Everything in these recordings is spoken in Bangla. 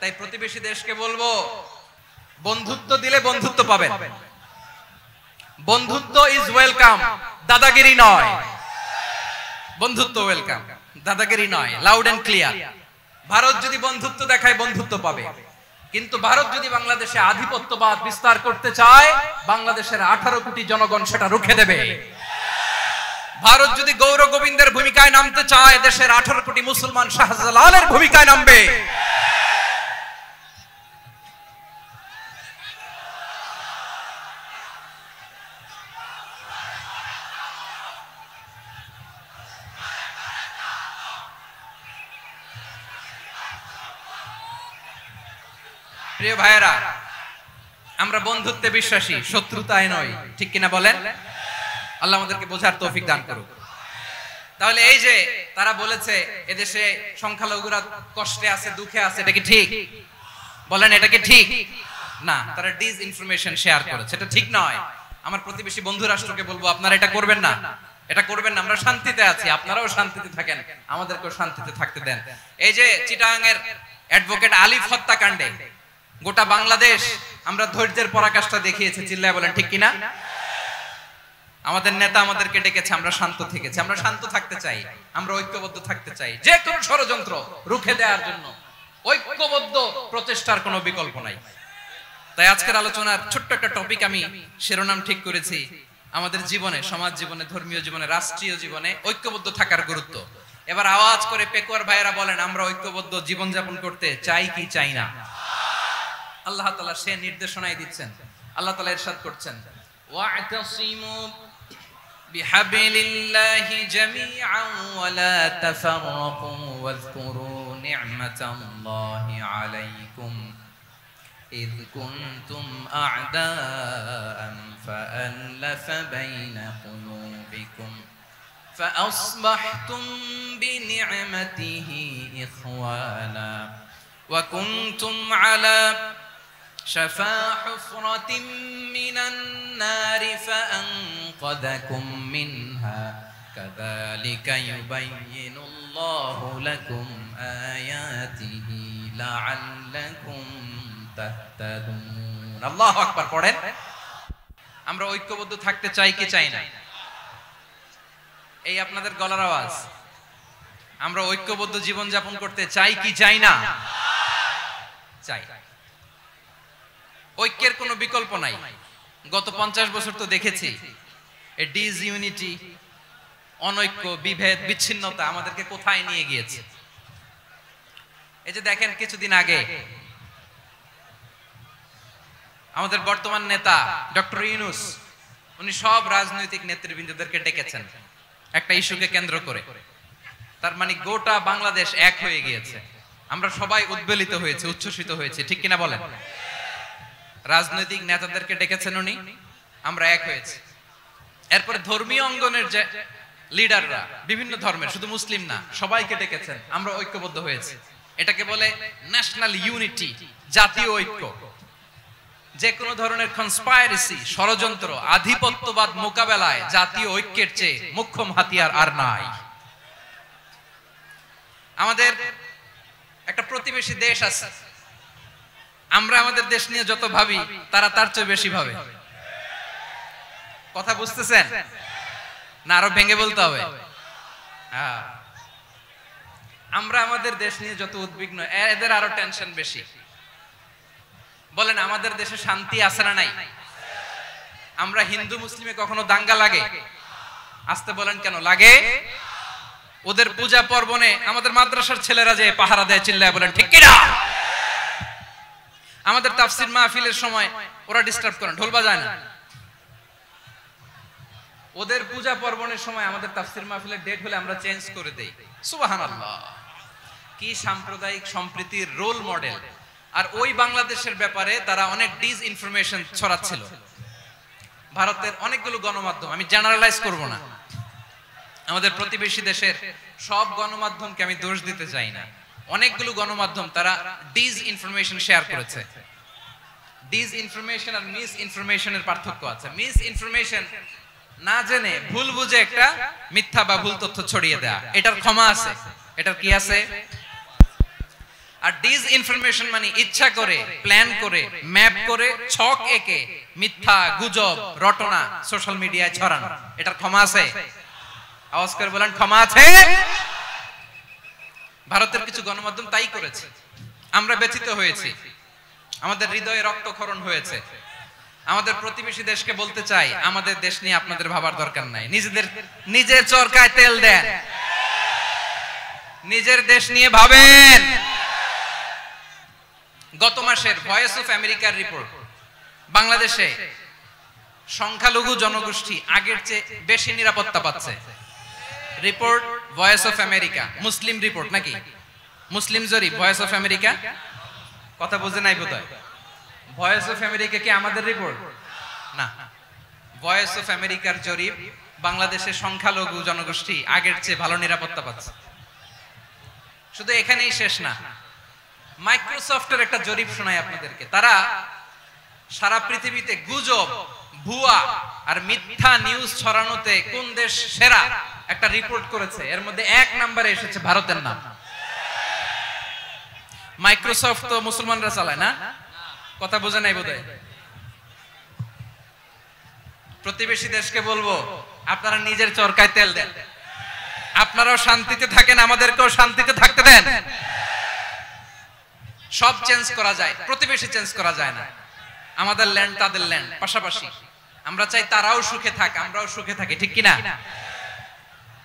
তাই প্রতিবেশী দেশকে বলবো, বন্ধুত্ব দিলে বন্ধুত্ব পাবেন। বন্ধুত্ব ইজ ওয়েলকাম, দাদাগিরি নয়। বন্ধুত্ব ওয়েলকাম, দাদাগিরি নয়, লাউড এন্ড ক্লিয়ার। ভারত যদি বন্ধুত্ব দেখায় বন্ধুত্ব পাবে, কিন্তু ভারত যদি বাংলাদেশে আধিপত্যবাদ বিস্তার করতে চায়, বাংলাদেশের 18 কোটি জনগণ সেটা রুখে দেবে। ভারত যদি গৌর গোবিন্দের ভূমিকায় নামতে চায়, দেশের 18 কোটি মুসলমান শাহজালালের ভূমিকায় নামবে। প্রিয় ভাইয়েরা, আমরা বন্ধুত্বে বিশ্বাসী, শত্রুতায় নয়, ঠিক কিনা বলেন? আল্লাহ আমাদেরকে বোঝার তৌফিক দান করুক। তাহলে এই যে তারা বলেছে এদেশে সংখ্যালঘুরা কষ্টে আছে, দুঃখে আছে, এটা কি ঠিক? বলেন, এটা কি ঠিক? না, তারা ডিস ইনফরমেশন শেয়ার করেছে, এটা ঠিক নয়। আমার প্রতিবেশী বন্ধু রাষ্ট্রকে বলবো, আপনারা এটা করবেন না, এটা করবেন না। আমরা শান্তিতে আছি, আপনারাও শান্তিতে থাকেন, আমাদেরকেও শান্তিতে থাকতে দেন। এই যে চিটাগাং এর অ্যাডভোকেট আলিফ হত্যাকাণ্ডে গোটা বাংলাদেশ আমরা ধৈর্যের পরাকাষ্ঠা দেখিয়েছে, চিল্লায় বলেন ঠিক কিনা? আমাদের নেতা আমাদেরকে ডেকেছে, আমরা শান্ত থেকেছি। আমরা শান্ত থাকতে চাই, আমরা ঐক্যবদ্ধ থাকতে চাই। যে কোনো ষড়যন্ত্র রুখে দেওয়ার জন্য ঐক্যবদ্ধ প্রচেষ্টার কোনো বিকল্প নাই। তাই আজকের আলোচনার ছোট্ট একটা টপিক আমি শিরোনাম ঠিক করেছি, আমাদের জীবনে, সমাজ জীবনে, ধর্মীয় জীবনে, রাষ্ট্রীয় জীবনে ঐক্যবদ্ধ থাকার গুরুত্ব। এবার আওয়াজ করে পেকুয়ার ভাইয়েরা বলেন, আমরা ঐক্যবদ্ধ জীবনযাপন করতে চাই কি চাই না? আল্লাহ তাআলা সে নির্দেশনাই দিচ্ছেন। আল্লাহ তাআলা ইরশাদ করছেন, ওয়া'তাসিমু বিহাবলিল্লাহি জামিআন ওয়া লা তাফাররাকু ওয়াযকুরু নি'মাতাল্লাহি আলাইকুম ইয কুনতুম আ'দাআন ফাআলাফা বাইনা কুলুবিকুম ফাআসবাহতুম বিনি'মাতিহি ইখওয়ানা ওয়া কুনতুম আলা شفا حفرة من النار فأنقذكم منها كذلك يبين الله لكم آياته لعلكم تهتدون। আল্লাহু আকবার পড়েন। আমরা ঐক্যবদ্ধ থাকতে চাই কি চাই না? এই আপনাদের গলার আওয়াজ। আমরা ঐক্যবদ্ধ জীবন যাপন করতে চাই কি চাই না? চাই। ঐক্যের কোনো বিকল্প নাই। গত 50 বছর তো দেখেছি এই ডিসইউনিটি, অনৈক্য, বিভেদ, বিচ্ছিন্নতা আমাদেরকে কোথায় নিয়ে গিয়েছে। এই যে দেখেন, কিছুদিন আগে আমাদের বর্তমান নেতা ডক্টর ইউনূস, উনি সব রাজনৈতিক নেতৃবৃন্দদেরকে ডেকেছেন একটা ইস্যুকে কেন্দ্র করে। তার মানে গোটা বাংলাদেশ এক হয়ে গিয়েছে। আমরা সবাই উদ্বেলিত হয়েছে, উচ্ছ্বসিত হয়েছে, ঠিক কিনা বলেন? রাজনৈতিক নেতাদেরকে ডেকেছেন উনি, আমরা এক হয়েছে। এরপরে ধর্মীয় অঙ্গনের যে লিডাররা, বিভিন্ন ধর্মের, শুধু মুসলিম না, সবাইকে ডেকেছেন, আমরা ঐক্যবদ্ধ হয়েছে। এটাকে বলে ন্যাশনাল ইউনিটি, জাতীয় ঐক্য। যে কোনো ধরনের কনস্পাইরেসি, ষড়যন্ত্র, আধিপত্যবাদ মোকাবেলায় জাতীয় ঐক্যের চেয়ে মুখ্যম হাতিয়ার আর নাই। আমাদের একটা প্রতিবেশী দেশ আছে, আমরা আমাদের দেশ নিয়ে যত ভাবি তারা তার চেয়ে বেশি ভাবে। কথা বুঝতেছেন না? আরো ভেঙে বলতে হবে। আমরা আমাদের দেশ নিয়ে যত উদ্বিগ্ন, এদের আরো টেনশন বেশি। বলেন, আমাদের দেশে শান্তি আছে না নাই? আমরা হিন্দু মুসলিমে কখনো দাঙ্গা লাগে? আসতে বলেন, কেন লাগে? ওদের পূজা পার্বণে আমাদের মাদ্রাসার ছেলেরা যে পাহারা দেয়, চিল্লায় বলেন ঠিক কিনা? আমাদের তাফসীর মাহফিলের সময় ওরা ডিস্টার্ব করে, ঢোল বাজায় না। ওদের পূজা পার্বণের সময় আমাদের তাফসীর মাহফিলের ডেট হলে আমরা চেঞ্জ করে দেই। সুবহানাল্লাহ, কি সাম্প্রদায়িক সম্প্রীতির রোল মডেল। আর ওই বাংলাদেশের ব্যাপারে তারা অনেক ডিস ইনফরমেশন ছড়াচ্ছিল। ভারতের অনেকগুলো গণমাধ্যম, আমি জেনারেলাইজ করব না, আমাদের প্রতিবেশী দেশের সব গণমাধ্যমকে আমি দোষ দিতে চাই না। অনেকগুলো গণমাধ্যম তারা ডিস ইনফরমেশন শেয়ার করেছে। ডিস ইনফরমেশন আর মিস ইনফরমেশনের পার্থক্য আছে। মিস ইনফরমেশন না জেনে ভুল বুঝে একটা মিথ্যা বা ভুল তথ্য ছড়িয়ে দেয়া, এটার ক্ষমা আছে, এটার কি আছে? আর ডিসইনফরমেশন মানে ইচ্ছা করে, প্ল্যান করে, ম্যাপ করে, ছক এঁকে মিথ্যা, গুজব, রটনা সোশ্যাল মিডিয়ায় ছড়ানো, এটার ক্ষমা আছে? আওয়াজ করে বলেন, ক্ষমা আছে? ভারতের কিছু গণমাধ্যম তাই করেছে। আমরা ব্যথিত হয়েছি, আমাদের হৃদয়ে রক্তক্ষরণ হয়েছে। আমাদের প্রতিবেশী দেশকে বলতে চাই, আমাদের দেশ নিয়ে আপনাদের ভাবার দরকার নাই, নিজের চরকায় তেল দেন, নিজের দেশ নিয়ে ভাবেন। গত মাসের ভয়েস অফ আমেরিকার রিপোর্ট, বাংলাদেশে সংখ্যালঘু জনগোষ্ঠী আগের চেয়ে বেশি নিরাপত্তা পাচ্ছে। Report voice of America, Muslim report নাকি? মুসলিম জরিপ, ভয়েস অফ আমেরিকা। কথা বুঝে নাই বোধহয়। ভয়েস অফ আমেরিকা কি আমাদের রিপোর্ট? না, ভয়েস অফ আমেরিকার জরিপ, বাংলাদেশের সংখ্যালঘু জনগোষ্ঠী আগের চেয়ে ভালো নিরাপত্তা পাচ্ছে। শুধু এখানেই শেষ না, মাইক্রোসফটের একটা জরিপ শোনাই আপনাদেরকে। তারা সারা পৃথিবীতে গুজব, ভুয়া আর মিথ্যা নিউজ ছড়ানোতে কোন দেশ সেরা একটা রিপোর্ট করেছে। এর মধ্যে 1 নম্বরে এসেছে ভারতের নাম। মাইক্রোসফট তো মুসলমানরা চালায় না? কথা বোঝে নাই বোধহয়। প্রতিবেশী দেশকে বলবো, আপনারা নিজের চরকায় তেল দেন, আপনারাও শান্তিতে থাকেন, আমাদেরকেও শান্তিতে থাকতে দেন। সব চেঞ্জ করা যায়, প্রতিবেশী চেঞ্জ করা যায় না। আমাদের ল্যান্ড তাদের ল্যান্ড, পাশাপাশি। আমরা চাই তারাও সুখে থাক, আমরাও সুখে থাকি, ঠিক কিনা?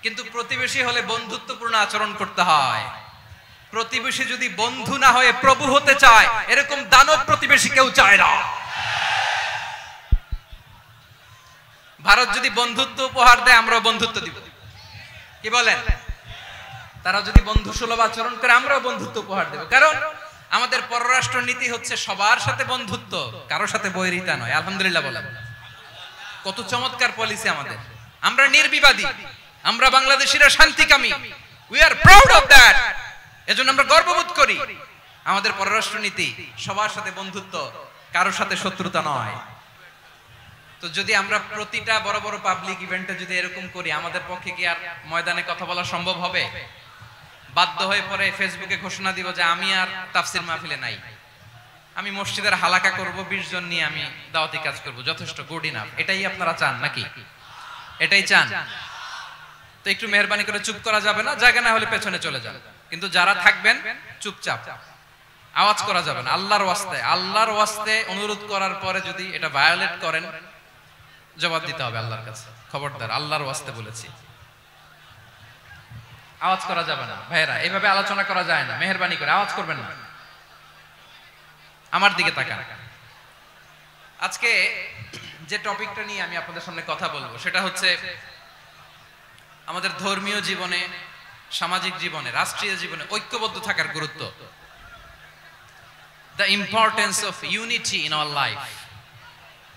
কিন্তু প্রতিবেশী হলে বন্ধুত্বপূর্ণ আচরণ করতে হয়। প্রতিবেশী যদি বন্ধু না হয়ে প্রভু হতে চায়, এরকম দানব প্রতিবেশী কেউ চায় না। ভারত যদি বন্ধুত্ব উপহার দেয়, আমরাও বন্ধুত্ব দিব, কি বলেন? তারা যদি বন্ধু সুলভ আচরণ করে, আমরাও বন্ধুত্ব উপহার দেব। কারণ আমাদের পররাষ্ট্র নীতি হচ্ছে সবার সাথে বন্ধুত্ব, কারোর সাথে বৈরিতা নয়। আলহামদুলিল্লাহ বলেন, কত চমৎকার পলিসি আমাদের। আমরা নির্বিবাদী, আমরা বাংলাদেশিরা শান্তিকামী। We are proud of that. এজন্য আমরা গর্ববোধ করি। আমাদের পররাষ্ট্র নীতি সবার সাথে বন্ধুত্ব, কারোর সাথে শত্রুতা নয়। তো যদি আমরা প্রতিটা বড় বড় পাবলিক ইভেন্টে যদি এরকম করি, আমাদের পক্ষে কি আর ময়দানে কথা বলা সম্ভব হবে? বাধ্য হয়ে পরে ফেসবুকে ঘোষণা দিব যে আমি আর তাফসির মাহফিলে নাই, আমি মসজিদের হালাকা করব, 20 জন নিয়ে আমি দাওয়াতি কাজ করব, যথেষ্ট, গুড ইনাফ। এটাই আপনারা চান নাকি? এটাই চান? তো একটু মেহরবানি করে চুপ করা যাবে না? জায়গা না হলে পেছনে চলে যান। কিন্তু যারা থাকবেন চুপচাপ, আওয়াজ করা যাবে না। আল্লাহর ওয়াস্তে অনুরোধ করার পরে যদি এটা ভায়োলেট করেন, জবাব দিতে হবে আল্লাহর কাছে। খবরদার, আল্লাহর ওয়াস্তে বলেছি, আওয়াজ করা যাবে না। ভাইরা, এইভাবে আলোচনা করা যায় না। মেহেরবানি করে আওয়াজ করবেন না। আমার দিকে তাকান। আজকে যে টপিকটা নিয়ে আমি আপনাদের সামনে কথা বলবো, সেটা হচ্ছে আমাদের ধর্মীয় জীবনে, সামাজিক জীবনে, রাষ্ট্রীয় জীবনে ঐক্যবদ্ধ থাকার গুরুত্ব। The importance of unity in our life.